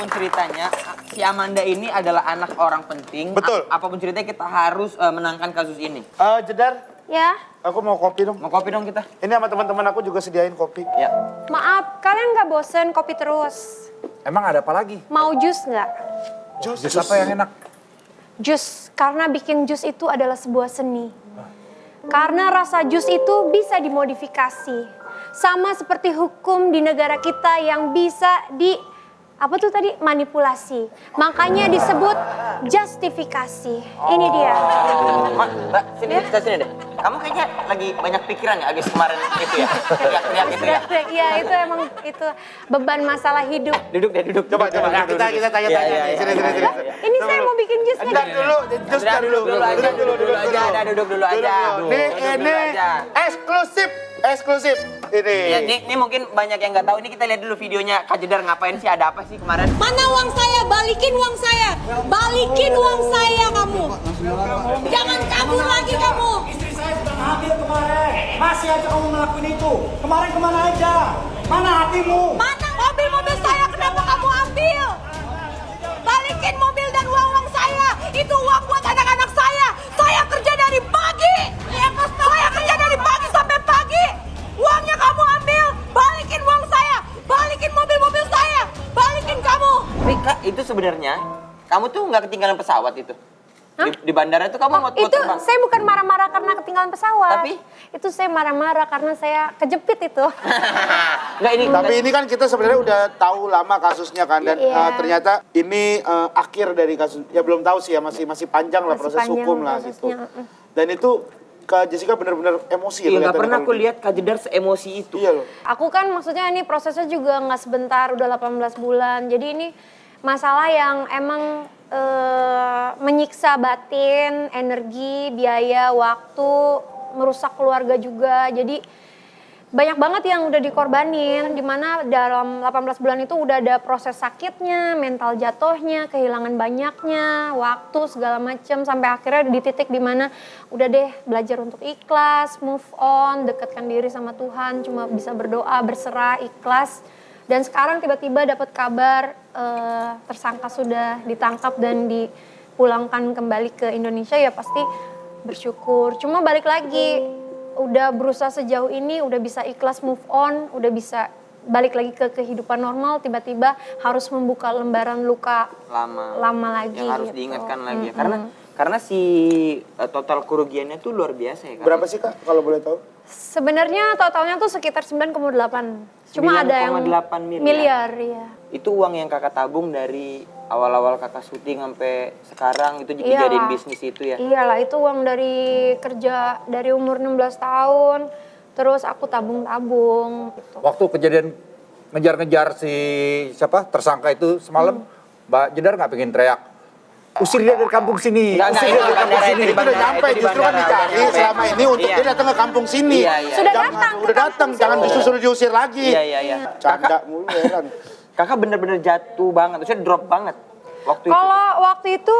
apapun ceritanya, si Amanda ini adalah anak orang penting. Betul. Apapun ceritanya kita harus menangkan kasus ini. Jedar, Ya, aku mau kopi dong. Mau kopi dong kita? Ini sama teman-teman aku juga sediain kopi. Ya. maaf, kalian nggak bosen kopi terus? Emang ada apa lagi? Mau jus nggak? Jus Apa yang enak? Jus, karena bikin jus itu adalah sebuah seni. Karena rasa jus itu bisa dimodifikasi. Sama seperti hukum di negara kita yang bisa manipulasi. Makanya disebut justifikasi. Ini dia. Mbak, sini kita sini deh. Kamu kayaknya lagi banyak pikiran ya abis kemarin itu ya. Teriak-teriak itu ya. Iya, itu emang itu beban masalah hidup. Duduk deh, duduk. Coba, Duduk, kita duduk. tanya-tanya. Iya, Sini. Ini saya mau bikin jus nih. Entar dulu, jus dulu. Duduk dulu aja. Ini eksklusif. Ya, Ini. ini mungkin banyak yang nggak tahu. Ini kita lihat dulu videonya Kak Jedar ngapain sih, ada apa sih kemarin? Mana uang saya? Balikin uang saya. Balikin uang saya kamu. Jangan kabur lagi kamu. Istri saya sudah hamil kemarin. Masih aja kamu ngelakuin itu. Kemarin kemana aja? Mana hatimu? Mana mobil-mobil saya? Kenapa kamu ambil? Balikin mobil dan uang-uang saya. Itu uang buat anak-anak saya. Saya kerja dari pagi. Saya kerja dari pagi sampai pagi. Uangnya kamu ambil. Balikin uang saya. Balikin mobil-mobil saya. Balikin kamu. Rika, itu sebenarnya kamu tuh nggak ketinggalan pesawat itu. Di bandara itu kamu mau Itu terbang. saya bukan marah-marah karena ketinggalan pesawat. Tapi? Itu saya marah-marah karena saya kejepit itu. Nggak ini. Tapi ini kan kita sebenarnya udah tahu lama kasusnya kan, dan Iya. ternyata ini akhir dari kasus. Ya belum tahu sih ya, masih panjang lah Masih proses panjang hukum lah gitu. prosesnya. Dan itu Kak Jessica benar-benar emosi. Iya, nggak kelihatannya pernah kalau aku gitu. lihat Kak Jedar seemosi itu. Iya loh. Aku kan maksudnya ini prosesnya juga nggak sebentar, udah 18 bulan. Jadi ini masalah yang emang menyiksa batin, energi, biaya, waktu, merusak keluarga juga. Jadi banyak banget yang udah dikorbanin, dimana dalam 18 bulan itu udah ada proses sakitnya, mental jatuhnya, kehilangan banyaknya, waktu segala macem, sampai akhirnya di titik dimana udah deh belajar untuk ikhlas, move on, dekatkan diri sama Tuhan, cuma bisa berdoa, berserah, ikhlas. Dan sekarang tiba-tiba dapat kabar tersangka sudah ditangkap dan dipulangkan kembali ke Indonesia, ya pasti bersyukur. Cuma balik lagi, udah berusaha sejauh ini, udah bisa ikhlas move on, udah bisa balik lagi ke kehidupan normal, tiba-tiba harus membuka lembaran luka lama lagi. Yang harus gitu. diingatkan lagi ya. Karena si total kerugiannya tuh luar biasa ya Kak. Berapa sih Kak kalau boleh tahu? Sebenarnya totalnya tuh sekitar 9,8. Cuma ada yang 9,8 miliar ya. Itu uang yang kakak tabung dari awal-awal kakak syuting sampai sekarang itu Iyalah. dijadiin bisnis itu ya? Iyalah, itu uang dari kerja dari umur 16 tahun. Terus aku tabung-tabung gitu. Waktu kejadian ngejar-ngejar si tersangka itu semalam, Mbak Jedar nggak pengen teriak, usir dia dari kampung sini, Nggak, usir itu dia dari kampung bandara, sini. itu di Itu udah bandara, nyampe, itu di justru kan bandara, dicari udah nyampe. selama ini untuk Iya. dia datang ke kampung sini. Iya, iya. Sudah Jangan- datang ke Udah datang, kampung jangan sini. disuruh diusir lagi. Iya. Canda mulu heran. Kakak bener-bener jatuh banget, maksudnya drop banget waktu itu. Kalau waktu itu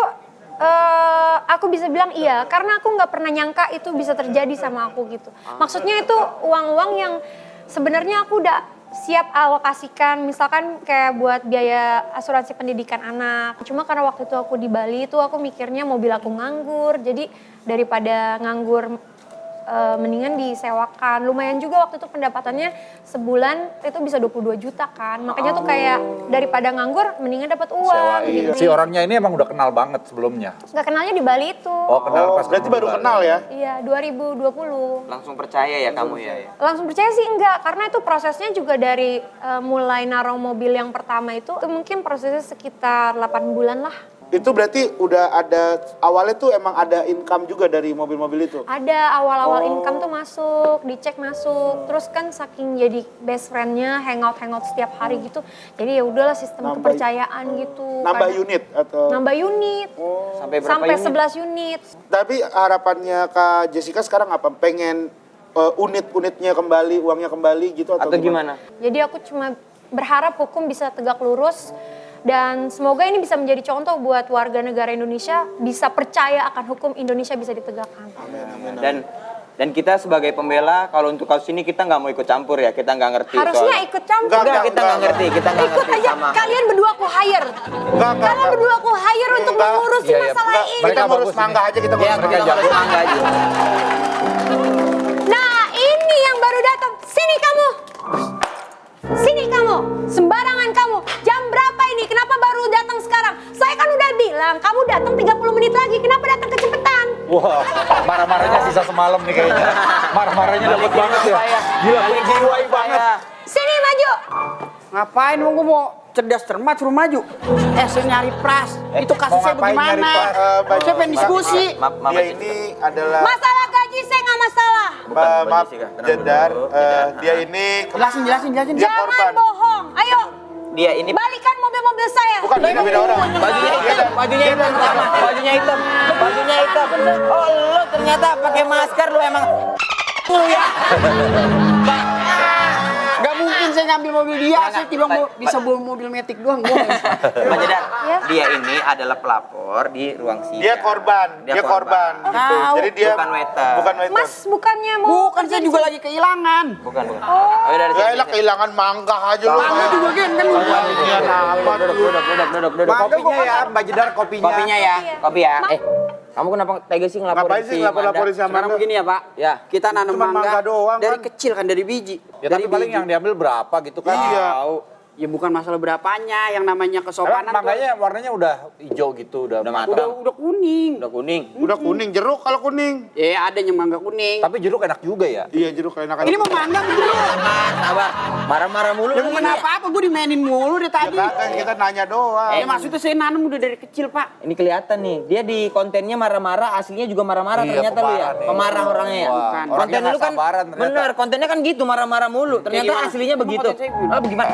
aku bisa bilang iya, karena aku nggak pernah nyangka itu bisa terjadi sama aku gitu. Maksudnya itu uang-uang yang sebenarnya aku udah siap alokasikan, misalkan kayak buat biaya asuransi pendidikan anak. Cuma karena waktu itu aku di Bali itu aku mikirnya mobil aku nganggur, jadi daripada nganggur mendingan disewakan. Lumayan juga waktu itu pendapatannya sebulan itu bisa 22 juta kan. Makanya tuh kayak daripada nganggur mendingan dapat uang gitu. Si orangnya ini emang udah kenal banget sebelumnya. Nggak kenalnya di Bali itu. Oh, kenal pas Berarti baru kenal ya? Iya, 2020. Langsung percaya ya kamu ya? Langsung percaya sih enggak, karena itu prosesnya juga dari mulai naruh mobil yang pertama itu mungkin prosesnya sekitar 8 bulan lah. Itu berarti udah ada, awalnya tuh emang ada income juga dari mobil-mobil itu? Ada awal-awal income tuh masuk, dicek masuk. Terus kan saking jadi best friend-nya, hangout setiap hari gitu. Jadi ya udahlah sistem kepercayaan gitu. Nambah Kadang- unit atau? Nambah unit. Sampai berapa Sampai unit? 11 unit. Tapi harapannya Kak Jessica sekarang apa? Pengen unit-unitnya kembali, uangnya kembali gitu Atau gimana? Jadi aku cuma berharap hukum bisa tegak lurus. Dan semoga ini bisa menjadi contoh buat warga negara Indonesia bisa percaya akan hukum Indonesia bisa ditegakkan. Dan Dan kita sebagai pembela, kalau untuk kasus ini kita nggak mau ikut campur ya, kita nggak ngerti. Harusnya soal- ikut campur. Enggak, Enggak, kita nggak ngerti, kita nggak Ikut ngerti aja, sama. kalian berdua aku hire. Enggak. Kalian berdua aku hire untuk Enggak. mengurusin Iya, iya. masalah Enggak, ini. kita Mereka ngurus bagus mangga aja, kita Ya, ngurus kita mangga. ngurus mangga aja. Nah, ini yang baru datang. Sini kamu. Sini kamu. Sembarangan kamu. Jam berapa ini? Kenapa baru datang sekarang? Saya kan udah bilang, kamu datang 30 menit lagi. Kenapa datang kecepatan? Wah, marah-marahnya sisa semalam nih kayaknya. Marah-marahnya dapat banget ya. Gila, jiwai banget. Sini maju. Ngapain mau gue mau cerdas cermat suruh maju? Saya nyari pras. Itu kasusnya ngapain nyari bagaimana? pras? Saya pengen diskusi. Maaf, Dia ini adalah Masalah gaji saya nggak masalah. Bukan maaf Jessica, tenang Jedar, dulu, Jedar. dia ini Jelasin. Dia Jangan korban. bohong. Ayo, Dia ini balikan mobil-mobil saya. bukan beda orang. bajunya hitam, bajunya hitam sama, bajunya hitam, bajunya hitam. Oh, lo ternyata pakai masker lu emang lu ya. Gak mungkin saya ngambil mobil dia. Saya tiba bisa bawa mobil metik doang. Pak Jedar, Ya. dia ini adalah pelapor di ruang sidang. Dia korban, Dia dia korban. korban. Gitu. Tahu. Jadi dia Bukan waiter. Bukan waiter. Mas, bukannya mau Bukan, saya juga lagi kehilangan. Bukan. Oh, udah dari Ya sini. elah kehilangan mangga aja lu. Mangga juga kan lupa. Iya, apa tuh? Duduk. Kopinya ya, Mbak Jedar kopinya. Kopinya ya, kopi ya. Kamu kenapa tega sih ngelaporin Ngapain sih lapor-laporin sama Sekarang Anda? begini ya Pak. Ya. Kita nanam Cuman mangga doang, dari kan? kecil kan, dari biji. Ya dari tapi paling biji. yang diambil berapa gitu kan. Iya. Ya bukan masalah berapanya, yang namanya Emang kesopanan mangganya warnanya udah hijau gitu, udah matang. matang. udah kuning. Udah kuning. Udah kuning, jeruk kalau kuning. Ya ada yang mangga kuning. Tapi jeruk enak juga ya. Iya, jeruk enak. Ini mau mangga bener. Sabar. Marah-marah mulu. Ya lu bukan ini. apa-apa, gue dimainin mulu dari tadi. Kagak, kita nanya doang. Ya maksudnya saya nanam udah dari kecil Pak. Ini kelihatan nih, dia di kontennya marah-marah, aslinya juga marah-marah Iya, ternyata lu ya. pemarah nih. Pemarah orangnya ya. Wah, Bukan. orangnya Konten nggak lu kan sabaran ternyata. bener, kontennya kan gitu marah-marah mulu. Ternyata gimana? aslinya Emang begitu. konten saya gimana? Oh, bagaimana?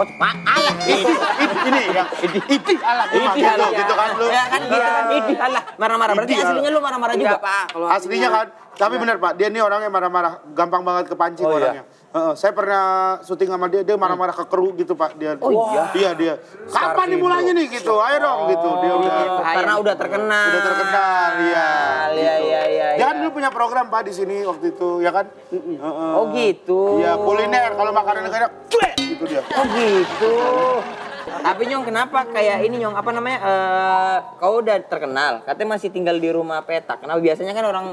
Alah, Ini yang ini alah gitu kan lu. Ya kan gitu kan, idih alah. Marah-marah. Berarti Idih, aslinya lu marah-marah juga. Enggak Pak, kalau Aslinya kan, tapi benar Pak, dia ini orangnya marah-marah, gampang banget kepancing Oh, iya? orangnya. Saya pernah syuting sama dia marah-marah ke kru gitu Pak. Dia, Oh, iya? Iya dia. Kapan nih mulainya nih gitu? Ayo dong gitu. Dia udah Karena udah terkenal. udah terkenal, iya. Iya. Dia kan dulu punya program Pak di sini waktu itu, ya kan? Heeh. Oh gitu. Iya, kuliner kalau makanan enak, cuek gitu dia. Oh gitu. Tapi Nyong kenapa kayak ini Nyong apa namanya? Kau udah terkenal, katanya masih tinggal di rumah petak. Kenapa biasanya kan orang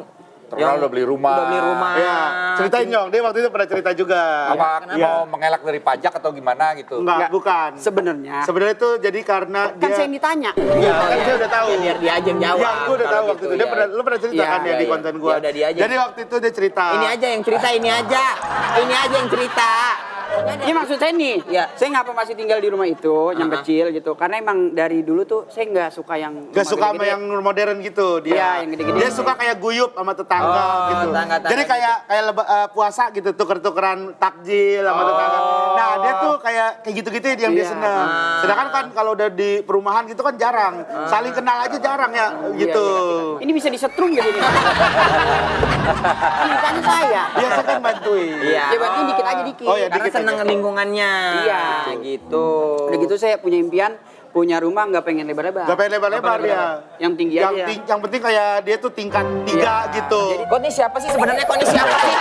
Terkenal yang udah beli rumah. Udah beli rumah. Iya, ceritain Nyong, dia waktu itu pernah cerita juga. Apa kenapa? mau mengelak dari pajak atau gimana gitu? Enggak, bukan. sebenarnya Sebenarnya itu jadi karena kan dia saya yang ditanya. Iya, kan saya udah tahu. Ya, biar dia aja yang jawab. Iya, gue udah Kalau tahu waktu gitu, itu. Dia ya. pernah, lu pernah cerita kan ya di konten gue. Ya udah dia aja. Jadi waktu itu dia cerita. Ini aja yang cerita, ini aja. Ini aja yang cerita. Ini maksud saya nih, Iya. saya ngapa masih tinggal di rumah itu, yang Ah. kecil gitu. Karena emang dari dulu tuh saya nggak suka yang Gak rumah suka sama gede-gede. yang modern gitu dia. Iya, yang gede-gede. Dia suka kayak guyup sama tetangga Oh, gitu. tetangga-tetangga Jadi kayak puasa gitu tuker-tukeran takjil sama tetangga. Nah, dia tuh kayak gitu-gitu yang dia Iya. seneng. Sedangkan kan kalau udah di perumahan gitu kan jarang. Saling kenal aja jarang ya gitu. Ini bisa disetrum gitu nih. Kan ditanya saya. Biasa kan bantuin. Iya. Ya berarti dikit aja dikit. Oh, ya, Karena dikit seneng aja. lingkungannya. Iya. Gitu. Udah gitu saya punya impian, punya rumah nggak pengen lebar-lebar. Gak pengen lebar-lebar dia. Yang tinggi aja. Yang penting kayak dia tuh tingkat 3 gitu. Kok ini siapa sih sebenarnya? Kok ini siapa sih?